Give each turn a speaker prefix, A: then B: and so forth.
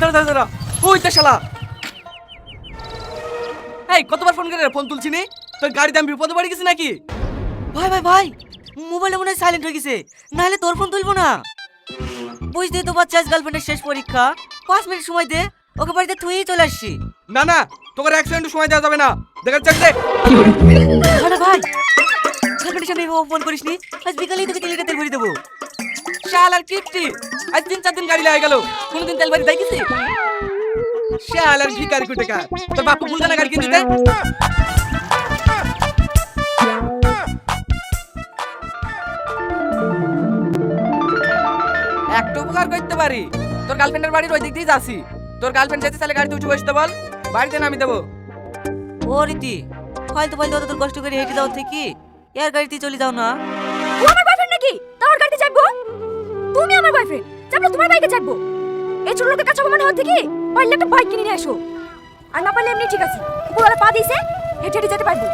A: দাঁড়া দাঁড়া দাঁড়া, ওই তো শালা। এই কতবার ফোন করে ফোন তুলছি নি? তোর গাড়িতে আমি বিপদে পড়ে গেছি নাকি?
B: ভাই ভাই ভাই, মোবাইলটা মনে হয় সাইলেন্ট হয়ে গেছে, নাহলে তোর ফোন তুলবো না। বুঝতেই তো পারছিস গার্লফ্রেন্ডের শেষ পরীক্ষা, 5 মিনিট সময় দে, ওকে বাড়িতে থুয়েই চলে আসছি।
A: না না, তোকে এক সেকেন্ড সময় দেওয়া যাবে না, দেখা যাচ্ছে।
B: আরে ভাই, গার্লফ্রেন্ডের সামনে এভাবে ফোন করিস নি, আজ বিকালেই তোকে 3 লিটার তেল ভরে দেবো।
A: শালার কিপটি, আজ 3-4 দিন গাড়ি লাগে গেল, কোনোদিন তেল বাড়ি দেখিস? শালার ভিখারি কোথাকার, তোর বাপু বলতে না গাড়ি কিনে দিতে। একটা উপকার করতে পারি, তোর গার্লফ্রেন্ডের বাড়ির ওই দিক দিয়ে যাচ্ছি, তোর গার্লফ্রেন্ড যেতে চাইলে গাড়িতে উঠে বসতে বল, বাড়িতে নামিয়ে দেবো।
B: ও রীতি, ফালতু ফালতু অত তোর কষ্ট করে হেঁটে যাও থেকে এর গাড়িতে চলে যাও না।
C: ও আমার বয়ফ্রেন্ড নাকি তোর গাড়িতে চাপবো? তুমি আমার বয়ফ্রেন্ড, চাপলে তোমার বাইকে চাপবো। এই ছোট লোকের কাছে মনে হচ্ছে কি পারলে একটা বাইক কিনে নিয়ে এসো, আর না পারলে এমনি ঠিক আছে, উপরওয়ালা পা দিয়েছে, হেঁটে হেঁটে যেতে পারবো।